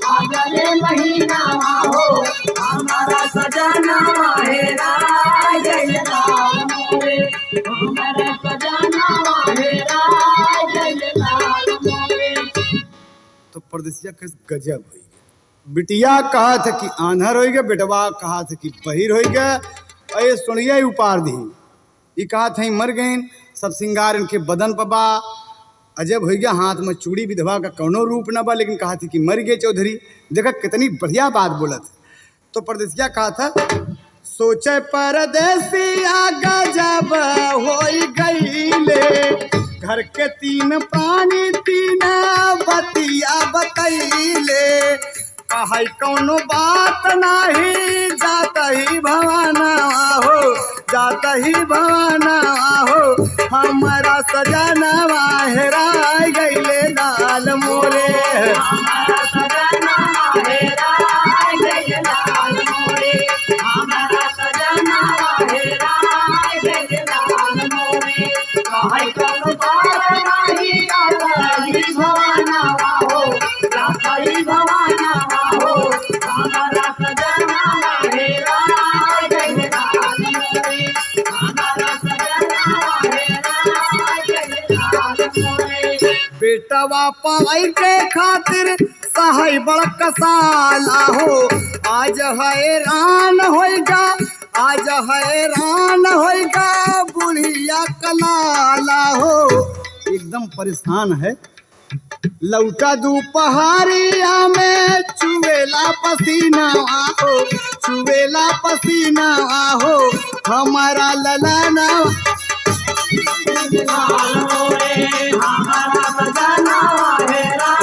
अगले महीना हो, हमारा सजना हेरा गइल लाल मोरे, हमारा सजना हेरा गइल लाल मोरे। तो परदेसिया के गजब हुई। बिटिया कहा था कि आन्हर हो गए, बेटवा कहा था कि बहिर हो गए, अये सुनिए उपार दी, ये कहा था मर गए, सब सिंगार इनके बदन पर बा, अजब हो गया, हाथ में चूड़ी, विधवा का कौनो रूप न बा, लेकिन कहा थी कि मर गए चौधरी। देखा कितनी बढ़िया बात बोला था। तो परदेसिया कहा था, सोचे परदेसिया गजब हो गईले, घर के 3 प्राणी 3 बतिया बतैले, कहा कौनो बात नाही जाता ही भवाना हो, जाता ही भवाना हो, हमारा सजनवा हेरा गईले लाल मोरे, हमारा सजना हेरा गइल लाल मोरे, हमारा सजना हेरा गइल लाल मोरे। कहीं कौनो बात नाही जाता ही भवाना हो, जाता ही भवाना हो, हमारा सजना हेरा गइल लाल मोरे, हमारा सजना हेरा गइल लाल मोरे। बेटवा पाई के खातिर सहाय बड़ कसाला हो, आज हैरान होएगा, आज हैरान होएगा, बुढ़िया कलाला हो, एकदम परेशान है। लौटा दोपहरिया में चुवेला पसीना हो, चुवेला पसीना हो, हमारा ललना लाल मोरे, हमारा सजना हेरा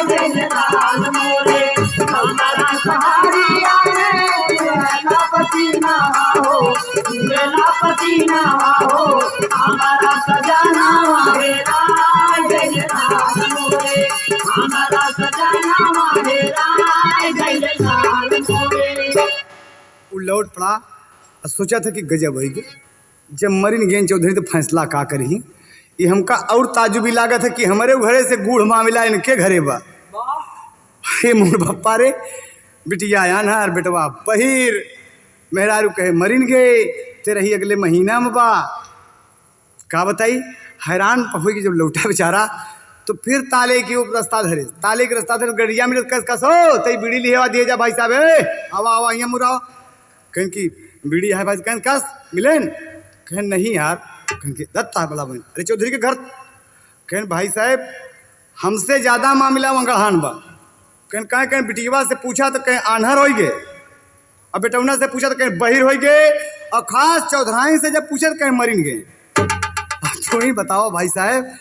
गइल लाल मोरे, हमारा सहारिया में चुवेला पसीना हो, चुवेला पसीना हो, हमारा सजना हेरा गइल लाल मोरे, हमारा सजना हेरा गइल लाल मोरे। वो लौट पड़ा और सोचा था कि गजब होगी। जब मरिन गेन चौधरी तो फैसला का करी, ये हमका और ताजुबी लागत है कि हमारे घरे से गूढ़ मामला इनके घरे बा। हे मोर बप्पा रे, बिटिया आना और बेटवा बहिर, मेहरारू कहे मरिन गए, तेरा ही अगले महीना में बा। का बताई, हैरान हो कि जब लौटा बेचारा, तो फिर ताले की रास्ता धरे, ताले के रास्ता धरे, गड़िया में कस हो तई बीड़ी लिया दिए जा भाई साहब, आवा आवा यहाँ मुराओ, कहें कि बीड़ी है भाई, कहें कस मिलेन, कहें नहीं यार, कहें कि दत्ता बला बहन, अरे चौधरी के घर, कहें भाई साहब हमसे ज़्यादा मामला मंगड़हान बा, कहें बिटिया से पूछा तो कहें आन्हर हो गए, और बेटौना से पूछा तो कहें बहिर हो गए, और खास चौधराई से जब पूछा तो कहें मरिन गए। तो ही बताओ भाई साहब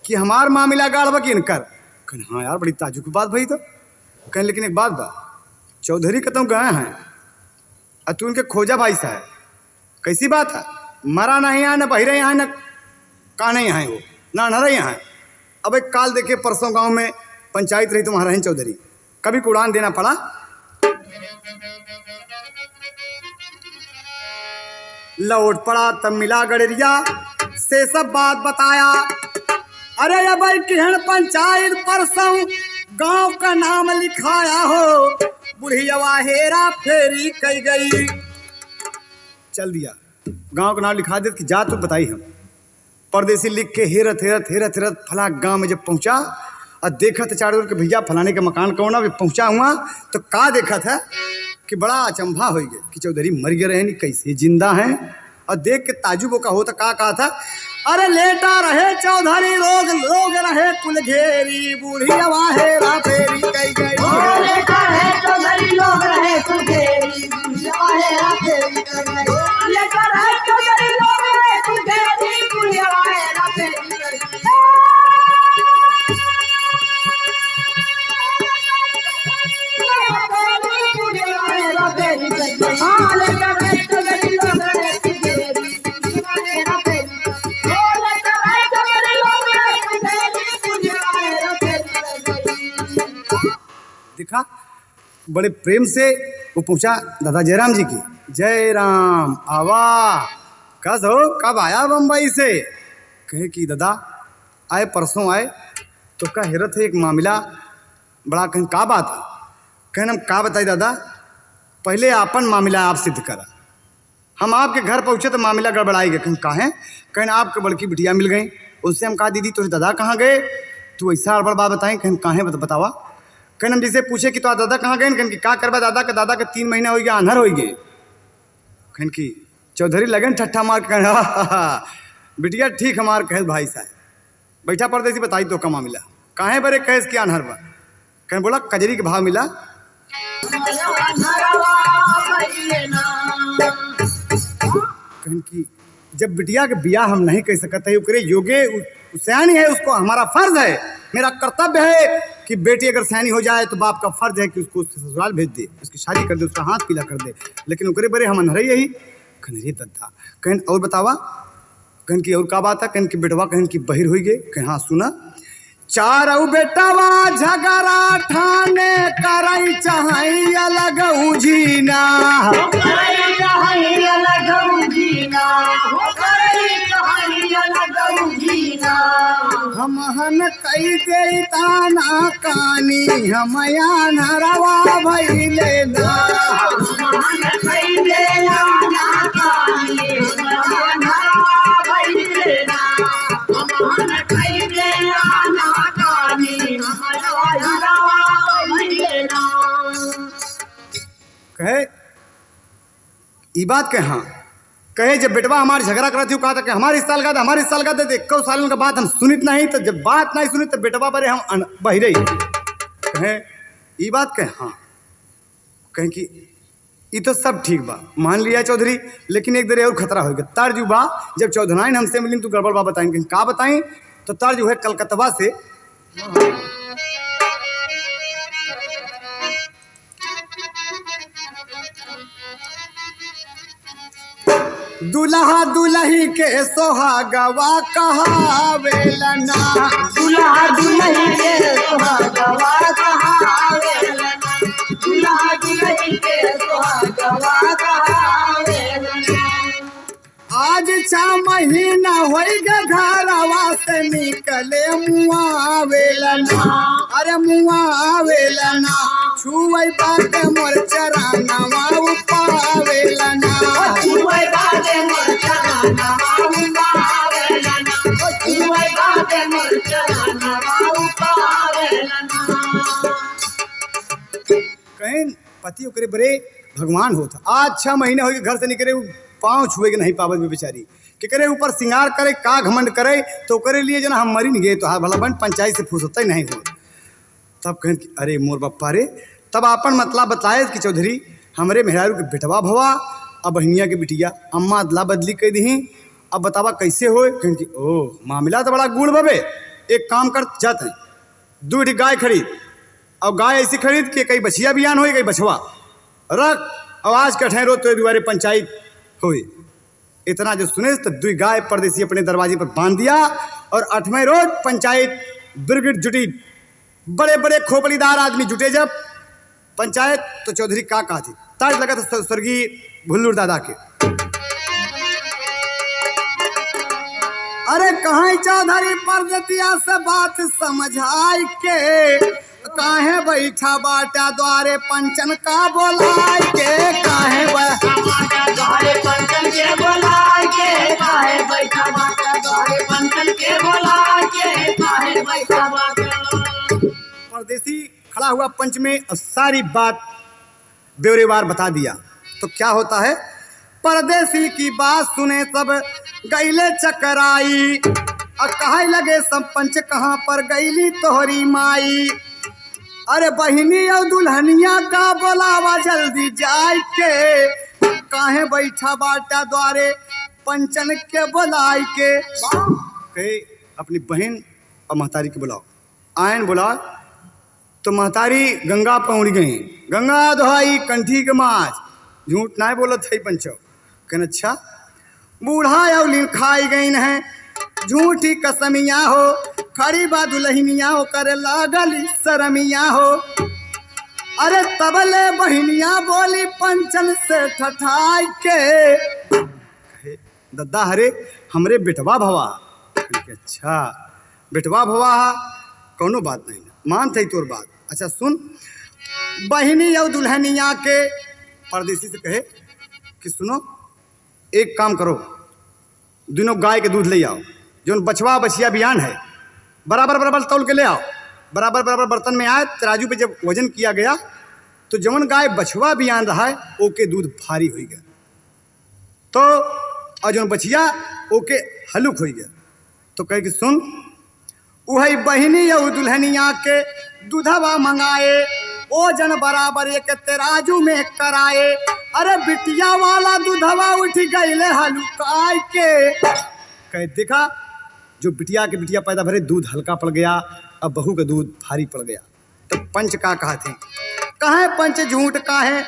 कि हमार मामला गाड़ बा कि इनकर, कहें हाँ यार बड़ी ताजुब की बात भाई। तो कहें लेकिन एक बात बा, चौधरी के तुम गए हैं और तू उनके खोजा भाई साहब, कैसी बात है, मरा नहीं है, न बहिरे यहाँ, न का नहीं है, वो ना नर यहाँ है। अब एक काल देखे परसों गांव में पंचायत रही तुम्हारा है चौधरी, कभी को उड़ान देना पड़ा। लौट पड़ा तब मिला गड़रिया से सब बात बताया। अरे अब किहन पंचायत परसों गांव का नाम लिखाया हो, बुढ़िया हेरा फेरी कही गई। चल दिया गांव का नाम लिखा दे कि जा तू बताई। हम परदेसी लिख के हेरत हेरत हेरत हेरत फला गांव में जब पहुंचा और देखा तो चारों ओर के भैया फलाने के मकान कौन अभी पहुंचा हुआ तो का देखा था कि बड़ा अचंभा हो गया कि चौधरी मर गए रहे नहीं कैसे जिंदा हैं। और देख के ताजुब का होता का कहा था, अरे लेटा रहे चौधरी रोग लोग रहे कुल घेरी, बुढ़िया हेरा फेरी कही गई। लेटा रहे चौधरी लोग रहे कुल घेरी, बुढ़िया हेरा फेरी कही गई। लेटा रहे चौधरी लोग रहे कुल घेरी, बुढ़िया हेरा फेरी कही गई। हाँ लेटा रहे चौधरी लोग रहे कुल घेरी, बुढ़िया हेरा फेरी दिखा बड़े प्रेम से वो पहुंचा दादा जयराम जी की। जय राम आवा कस हो कब आया बम्बई से? कहे कि दादा आए परसों आए तो का हैरत है एक मामला बड़ा। कहीं का बात है? कहन हम का बताई दादा, पहले आपन मामला आप सिद्ध करा। हम आपके घर पहुंचे तो मामला गड़बड़ाई गए। कहीं काहे? कहन आपके बड़की बिटिया मिल गई। उससे हम कहा दीदी तो दादा कहाँ गए? तू ऐसा अड़बड़ बात बताएं। कहीं काहे बतावा? कहन हम जिसे पूछे कि तो दादा कहाँ गए? कहन कि का करवा दादा के 3 महीना हो गया आन्हर हो गए। कहन कि चौधरी लगन ठट्ठा मार के कहना बिटिया ठीक हमार कहे भाई साहब बैठा परदेसी बताई तो का मामला काहे बरे कैस किया आन्हर बा? कहन बोला कजरी के भाव मिला। कहन कि जब बिटिया के बियाह हम नहीं कह सकते है उकरे योगे सयानी है, उसको हमारा फर्ज है, मेरा कर्तव्य है कि बेटी अगर सयानी हो जाए तो बाप का फर्ज है कि उसको उसके ससुराल भेज दे, उसकी शादी कर दे, उसका हाथ पीला कर दे। लेकिन उकरे बरे हम अनहरे यही। कहन रे दद्दा। कहन और बतावा? कहन की और का बात है? कहन की बेटवा कहन की बहिर हो गए। कह हाँ सुना। चारऊ बेटवा झगड़ा ठाने करई चाहई अलग उजीना, हमहन कई दे ताना कानी हमया नरवा भइले ना, हमहन कई दे ताना कानी हमया नरवा भइले ना, हमहन कई दे ताना कानी हमया नरवा भइले ना। कहे ई बात के हाँ कहे जब बेटवा हमारे झगड़ा करा थी कहा था कि हमारे इस साल का हमारे इस साल का दे 1 साल का बात हम सुनित नहीं, तो जब बात नहीं सुनी तो बेटवा बरे हम बहिरे कहे ई बात के हाँ। कहें कि ये तो सब ठीक बा मान लिया चौधरी, लेकिन एक देर और खतरा हो गया। तर्ज बा जब चौधराइन हमसे मिली तो गड़बड़ बा बताएं। कहीं का बताएं? तो तर्ज है कलकत्ता से दुल्हा दुल्ही के सोहागवा कहावेलना, दुल्हा दुल्ही के सोहागवा कहावेलना, दुल्हा दुल्ही के सोहागवा कहावेलना। आज 6 महीना होई गे घरवा से निकले मुआवेलना, अरे मुआवेलना छुवई बाटे मोर चरानवा उपावेलना, छुवई बाटे मोर चरानवा उपावेलना, छुवई बाटे मोर चरानवा उपावेलना। कहीं पति ओकरे बड़े भगवान होता। आज 6 महीने हो गए घर से निकले, पाँव छुए के नहीं पावत में बेचारी कि करे ऊपर सिंगार करे का घमंड करे तो करे लिए जना हम मरी नहीं गए तो हाँ भला बन पंचायत से फुर्सत ही नहीं हो। तब कहें कि अरे मोर बप्पा रे, तब अपन मतलब बताए कि चौधरी हमरे मेहरारू के बेटवा भवा अब बहनिया के बिटिया अम्मा अदला बदली कर दी। अब बतावा कैसे हो? कहें कि ओह मामला तो बड़ा गुण बबे, एक काम कर जाते हैं 2 गाय खरीद और गाय ऐसी खरीद के कई बछिया बियान हो कई बछवा रख आवाज का ठहरो तो दुआरे पंचायत हुई। इतना जो सुने तो 2 गाय परदेसी अपने दरवाजे पर बांध दिया और 8वें रोज पंचायत बिरगिट जुटी बड़े बड़े खोपड़ीदार आदमी जुटे जब पंचायत, तो चौधरी का कहा थी, ताज लगा था स्वर्गीय भुल्लूर दादा के। अरे कहाँ चौधरी परदतिया से बात समझाई के, काहे बैठा बाटा द्वारे पंचन का बोलाय के, काहे बैठा बाटा द्वारे पंचन के बोलाय के, काहे बैठा बाटा द्वारे पंचन के बोलाय के, काहे बैठा बाटा। परदेसी खड़ा हुआ पंच में और सारी बात ब्यौरेवार बता दिया। तो क्या होता है, परदेसी की बात सुने सब गईले चकराई, और कहे लगे सब पंच कहाँ पर गईली तोहरी माई। अरे बहिनी और दुल्हनिया का बोलावा जल्दी जाय के, काहे बैठा बाटा द्वारे पंचन के बोलाय के। कहे अपनी बहन और महतारी के बुलाओ। आयन बुला तो महतारी गंगा पहुँच गई, गंगा दोहाई कंठी के माछ, झूठ ना बोलत है पंचो। कहना अच्छा, बूढ़ा अवलिन खाई गई है, झूठी कसमिया हो, खरी बा दुल्हनिया हो, करे लागल शरमिया हो। अरे तबले बहनिया बोली पंचन से ठठाई के, दद्दा हरे हमरे बेटवा भवा। अच्छा बेटवा भवा, कौनो बात नहीं, मान थी तोर बात। अच्छा सुन, बहनी और दुल्हनिया के परदेसी से कहे कि सुनो, एक काम करो, दोनों गाय के दूध ले आओ, जो बछवा बछिया बियान है बराबर बराबर तौल के ले आओ। बराबर बराबर बर्तन में आए, तराजू पे जब वजन किया गया तो जवन गाय बछवा बियान रहा है ओके दूध भारी हो गया, तो और जो बछिया ओके हलुक हो गया। तो कहे कि सुन, वही बहनी और दुल्हनिया के दूधवा मंगाए, ओजन बराबर एक तराजू में कराए। अरे बिटिया वाला दूधवा उठ गईले हलुकाय के। कहे देखा, जो बिटिया के बिटिया पैदा भरे दूध हल्का पड़ गया, अब बहू का दूध भारी पड़ गया। तो पंच का कहा थे, कहे पंच झूठ काहे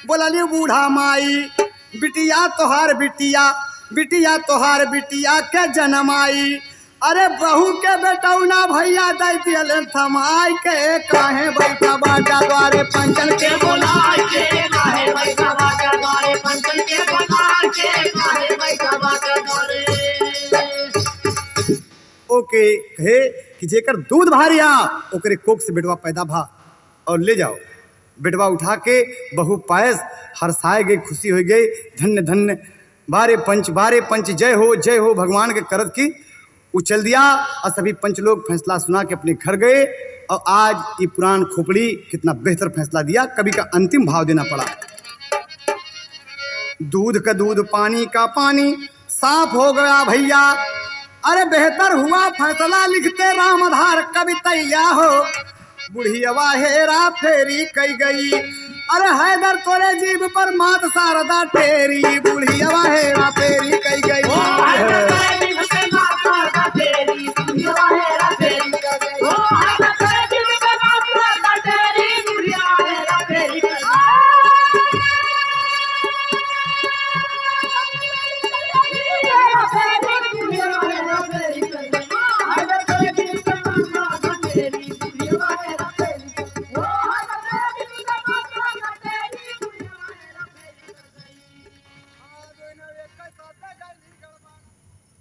बोलली बूढ़ा माई, बिटिया तोहार बिटिया, बिटिया तोहार बिटिया के जनमाई। अरे बहू के बेटौना भैया दे दियल थमाई के, काहे बैठा बाटा द्वारे पंचन के बोलाय के, काहे बैठा बाटा द्वारे पंचन के बोलाय के, काहे बैठा बाटा द्वारे। ओके कहे कि जेकर दूध भारिया ओकरे कोख से बेटवा पैदा भा, और ले जाओ। बेटवा उठा के बहू पायस हरसाए गई, खुशी हो गई, धन्य धन्य बारे पंच जय हो भगवान के करत की उछल दिया। और सभी पंच लोग फैसला सुना के अपने घर गए। और आज ये पुराण खोपड़ी कितना बेहतर फैसला दिया, कवि का अंतिम भाव देना पड़ा। दूध का दूध पानी का पानी साफ हो गया भैया, अरे बेहतर हुआ फैसला लिखते रामधार कवितैया हो। बुढ़िया हेरा फेरी कई गई, अरे हैदर तोरे जीव पर मात शारदा तेरी, बुढ़िया हेरा फेरी कई गई।